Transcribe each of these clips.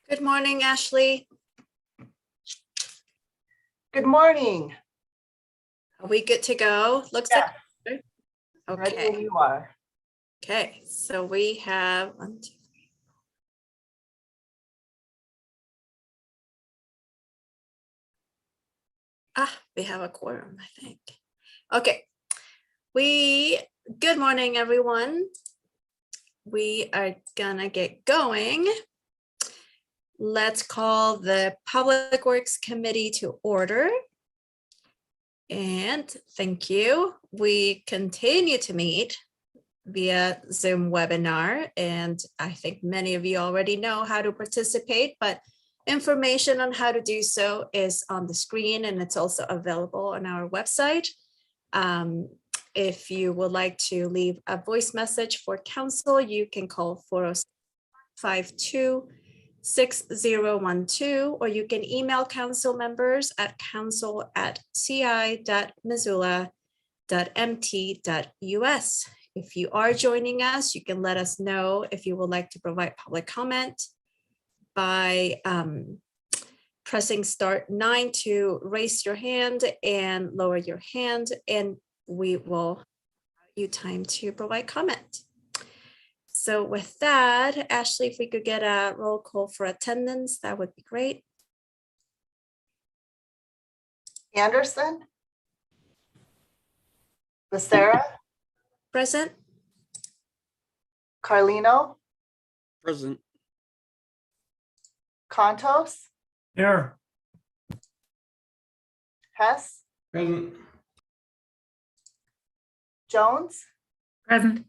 Good morning, Ashley. Good morning. Are we good to go? Looks Yeah. like. Ready Okay. when you are. Okay. So we have 1, 2, 3. We have a quorum, I think. Okay. Good morning, everyone. We are gonna get going. Let's call the Public Works Committee to order. And thank you. We continue to meet via Zoom webinar, and I think many of you already know how to participate, but information on how to do so is on the screen, and it's also available on our website. If you would like to leave a voice message for council, you can call 405-26012, or you can email council members at council@ci.missoula.mt.us. If you are joining us, you can let us know if you would like to provide public comment by pressing *9 to raise your hand and lower your hand, and we will give you time to provide comment. So with that, Ashley, if we could get a roll call for attendance, that would be great. Anderson. Becerra. Present. Carlino. Present. Contos. Here. Hess. Present. Jones. Present.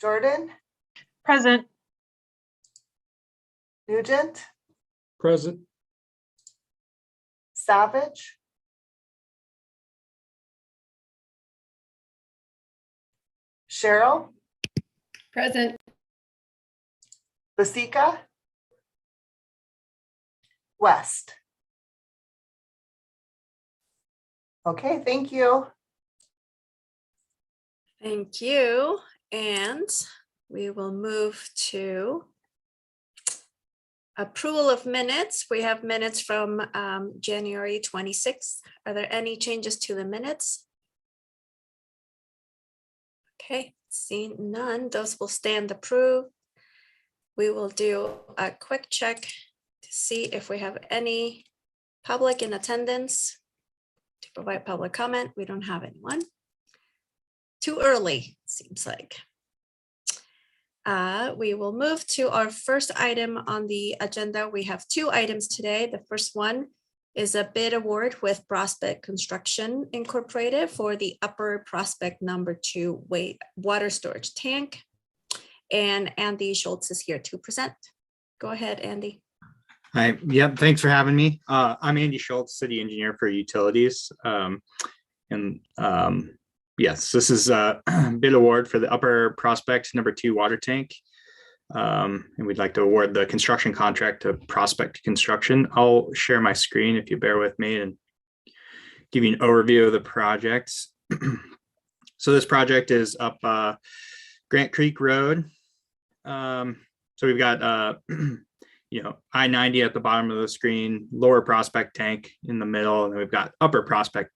Jordan. Present. Nugent. Present. Savage. Cheryl. Present. Basika. West. Okay, thank you. Thank you. And we will move to approval of minutes. We have minutes from January 26th. Are there any changes to the minutes? Okay, seeing none, those will stand approved. We will do a quick check to see if we have any public in attendance to provide public comment. We don't have anyone. Too early, seems like. We will move to our first item on the agenda. We have 2 items today. The first one is a bid award with Prospect Construction Incorporated for the Upper Prospect #2 water storage tank. And Andy Schultz is here to present. Go ahead, Andy. Hi. Yep. Thanks for having me. I'm Andy Schultz, city engineer for utilities. Yes, this is a bid award for the Upper Prospect #2 water tank. And we'd like to award the construction contract to Prospect Construction. I'll share my screen if you bear with me and give you an overview of the project. So this project is up Grant Creek Road. So we've got I-90 at the bottom of the screen, Lower Prospect tank in the middle, and then we've got Upper Prospect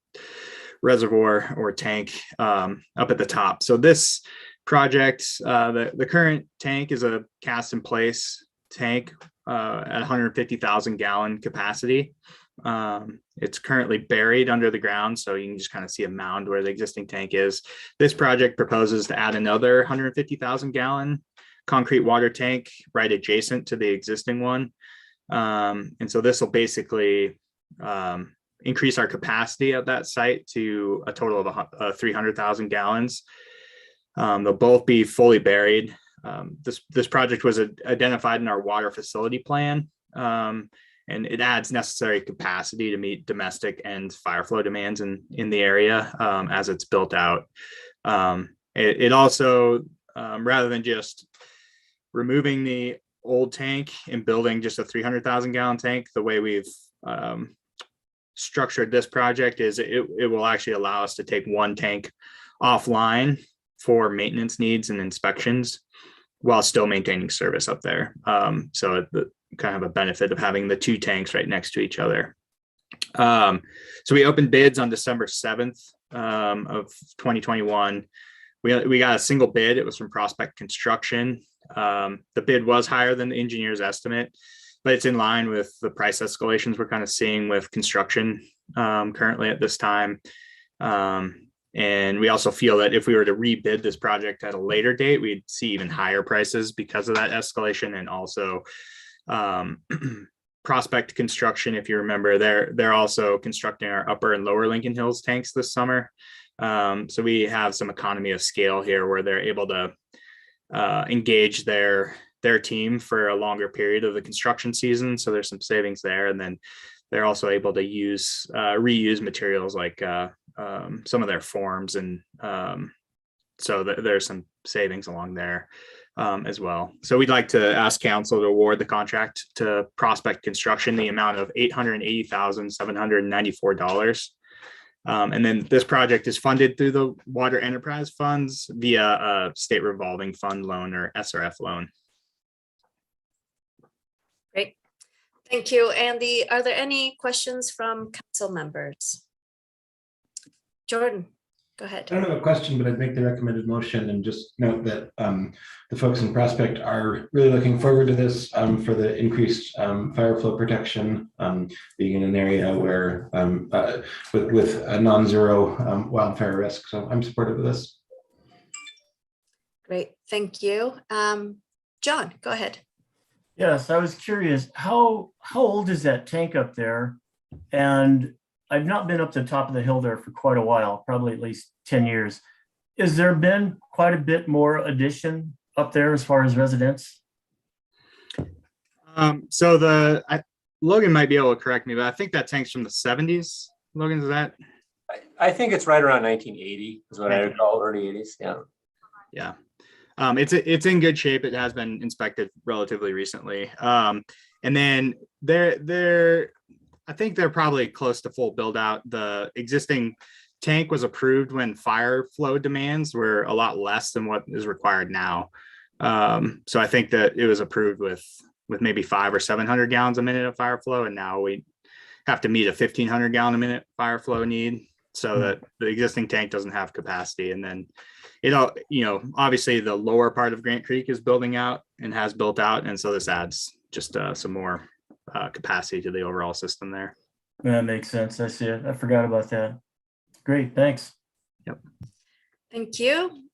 reservoir or tank up at the top. So this project, the current tank is a cast in place tank at 150,000 gallon capacity. It's currently buried under the ground, so you can just kind of see a mound where the existing tank is. This project proposes to add another 150,000 gallon concrete water tank right adjacent to the existing one. And so this will basically increase our capacity at that site to a total of 300,000 gallons. They'll both be fully buried. This project was identified in our water facility plan, and it adds necessary capacity to meet domestic and fire flow demands in the area as it's built out. It also, rather than just removing the old tank and building just a 300,000 gallon tank, the way we've structured this project is it will actually allow us to take one tank offline for maintenance needs and inspections. while still maintaining service up there. So the kind of a benefit of having the two tanks right next to each other. So we opened bids on December 7th of 2021. We got a single bid. It was from Prospect Construction. The bid was higher than the engineer's estimate, but it's in line with the price escalations we're kind of seeing with construction currently at this time. And we also feel that if we were to rebid this project at a later date, we'd see even higher prices because of that escalation. And also Prospect Construction, if you remember, they're also constructing our upper and lower Lincoln Hills tanks this summer. So we have some economy of scale here where they're able to engage their team for a longer period of the construction season. So there's some savings there. And then they're also able to reuse materials like some of their forms. And so there's some savings along there as well. So we'd like to ask council to award the contract to Prospect Construction, the amount of $880,794. And then this project is funded through the Water Enterprise Funds via a state revolving fund loan or SRF loan. Great. Thank you, Andy. Are there any questions from council members? Jordan, go ahead. I don't have a question, but I'd make the recommended motion and just note that the folks in Prospect are really looking forward to this for the increased fire flow protection, being in an area where with a non-zero wildfire risk. So I'm supportive of this. Great, thank you. John, go ahead. Yes, I was curious, how old is that tank up there? And I've not been up the top of the hill there for quite a while, probably at least 10 years. Has there been quite a bit more addition up there as far as residents? So Logan might be able to correct me, but I think that tank's from the 70s. Logan, is that? I think it's right around 1980 is what I recall, early 80s. Yeah. Yeah. It's in good shape. It has been inspected relatively recently. And then I think they're probably close to full build out. The existing tank was approved when fire flow demands were a lot less than what is required now. So I think that it was approved with maybe 500 or 700 gallons a minute of fire flow. And now we have to meet a 1,500 gallon a minute fire flow need so that the existing tank doesn't have capacity. And then obviously the lower part of Grant Creek is building out and has built out. And so this adds just some more capacity to the overall system there. That makes sense. I see it. I forgot about that. Great, thanks. Yep. Thank you.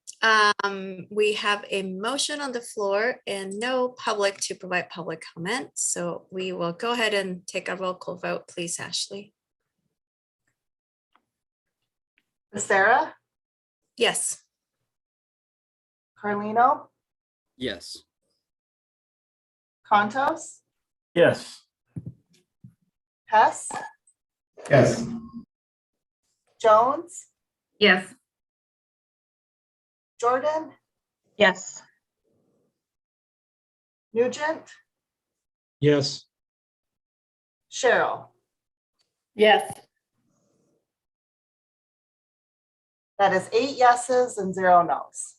We have a motion on the floor and no public to provide public comment. So we will go ahead and take a roll call vote, please, Ashley. Becerra, Yes. Carlino, Yes. Contos, Yes. Hess, Yes. Jones, Yes. Jordan, Yes. Nugent, Yes. Cheryl. Yes. That is 8 yeses and 0 nos.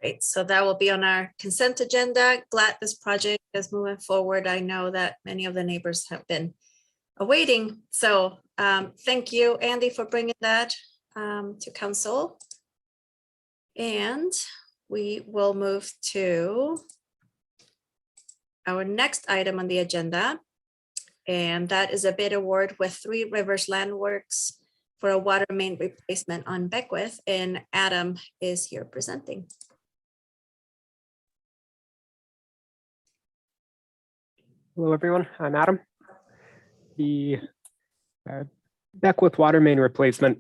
Great. So that will be on our consent agenda. Glad this project is moving forward. I know that many of the neighbors have been awaiting. So thank you, Andy, for bringing that to council. And we will move to our next item on the agenda. And that is a bid award with Three Rivers Landworks for a water main replacement on Beckwith. And Adam is here presenting. Hello, everyone. I'm Adam. The Beckwith water main replacement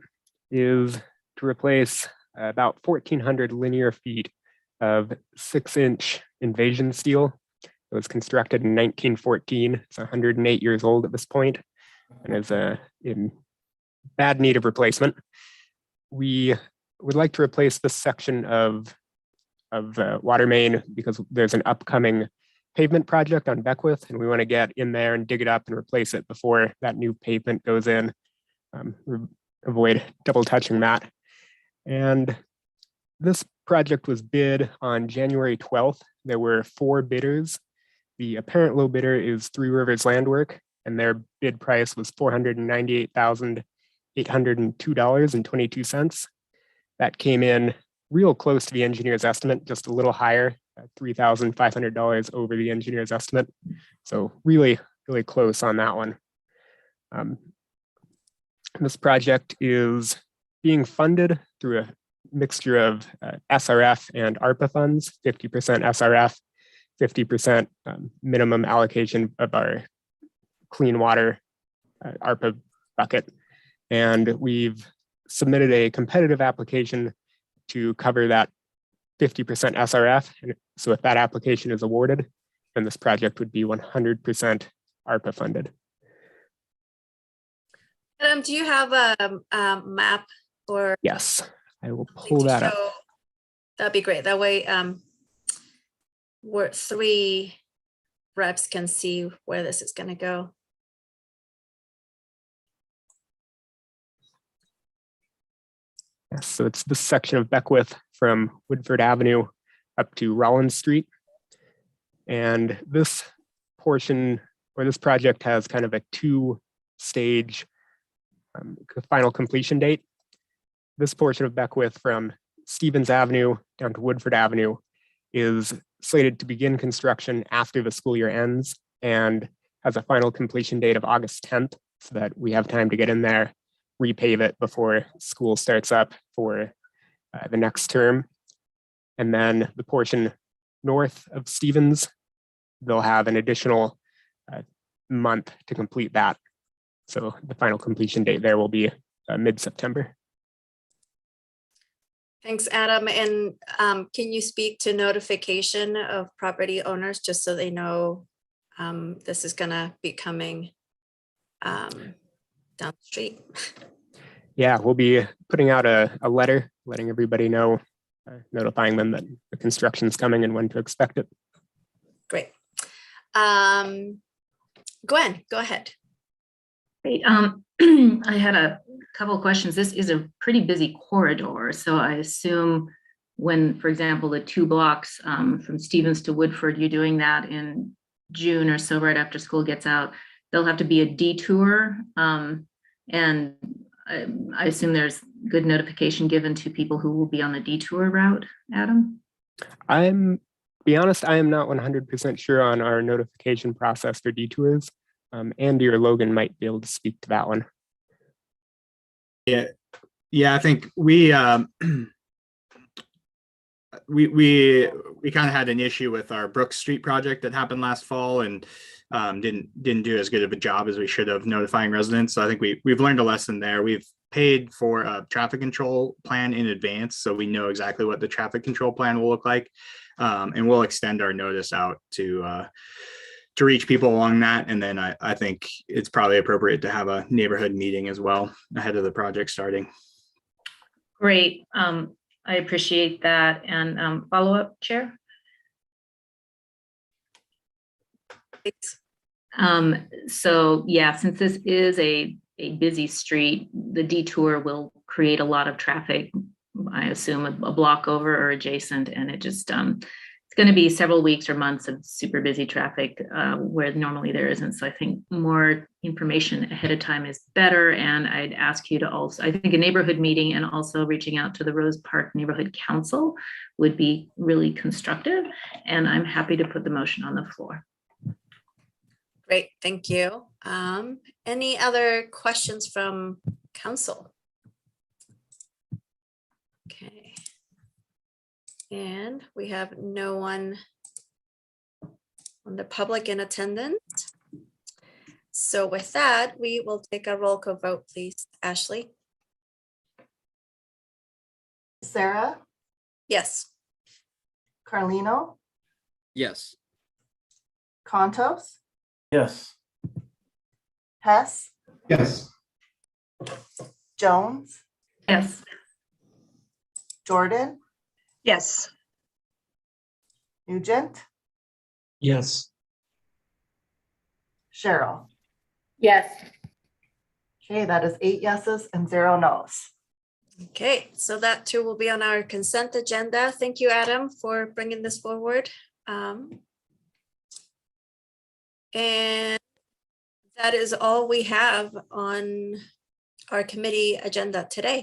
is to replace about 1,400 linear feet of 6-inch invasion steel. It was constructed in 1914. It's 108 years old at this point and is in bad need of replacement. We would like to replace this section of water main because there's an upcoming pavement project on Beckwith, and we want to get in there and dig it up and replace it before that new pavement goes in. Avoid double touching that. And this project was bid on January 12th. There were 4 bidders. The apparent low bidder is Three Rivers Landwork, and their bid price was $498,802.22. That came in real close to the engineer's estimate, just a little higher, $3,500 over the engineer's estimate. So really, really close on that one. This project is being funded through a mixture of SRF and ARPA funds, 50% SRF, 50% minimum allocation of our clean water ARPA bucket. And we've submitted a competitive application to cover that 50% SRF. And so if that application is awarded, then this project would be 100% ARPA funded. Adam, do you have a map or? Yes, I will something pull to that up. show? That'd be great. That way, we're 3 reps can see where this is going to go. Yes, so it's this section of Beckwith from Woodford Avenue up to Rollins Street. And this portion or this project has kind of a 2-stage final completion date. This portion of Beckwith from Stevens Avenue down to Woodford Avenue is slated to begin construction after the school year ends and has a final completion date of August 10th, so that we have time to get in there, repave it before school starts up for the next term. And then the portion north of Stevens, they'll have an additional month to complete that. So the final completion date there will be mid-September. Thanks, Adam. And can you speak to notification of property owners just so they know this is going to be coming down the street? Yeah, we'll be putting out a letter letting everybody know, notifying them that the construction's coming and when to expect it. Great. Gwen, go ahead. Great. I had a couple of questions. This is a pretty busy corridor, so I assume when, for example, the 2 blocks from Stevens to Woodford, you're doing that in June or so, right after school gets out, there'll have to be a detour, and I assume there's good notification given to people who will be on the detour route, Adam? To be honest, I am not 100% sure on our notification process for detours. Andy or Logan might be able to speak to that one. Yeah, I think we kind of had an issue with our Brooks Street project that happened last fall and didn't do as good of a job as we should have notifying residents. So I think we've learned a lesson there. We've paid for a traffic control plan in advance, so we know exactly what the traffic control plan will look like, and we'll extend our notice out to reach people along that. And then I think it's probably appropriate to have a neighborhood meeting as well ahead of the project starting. Great. I appreciate that. And follow-up, Chair? So yeah, since this is a busy street, the detour will create a lot of traffic, I assume a block over or adjacent, and it just it's going to be several weeks or months of super busy traffic where normally there isn't. So I think more information ahead of time is better. And I'd ask you to also, I think a neighborhood meeting and also reaching out to the Rose Park Neighborhood Council would be really constructive. And I'm happy to put the motion on the floor. Great, thank you. Any other questions from council? Okay. And we have no one on the public in attendance. So with that, we will take a roll call vote, please. Ashley? Sarah, Yes. Carlino, Yes. Contos, Yes. Hess, Yes. Jones, Yes. Jordan, Yes. Nugent, Yes. Cheryl. Yes. Okay, that is 8 yeses and 0 nos. Okay, so that too will be on our consent agenda. Thank you, Adam, for bringing this forward. And that is all we have on our committee agenda today.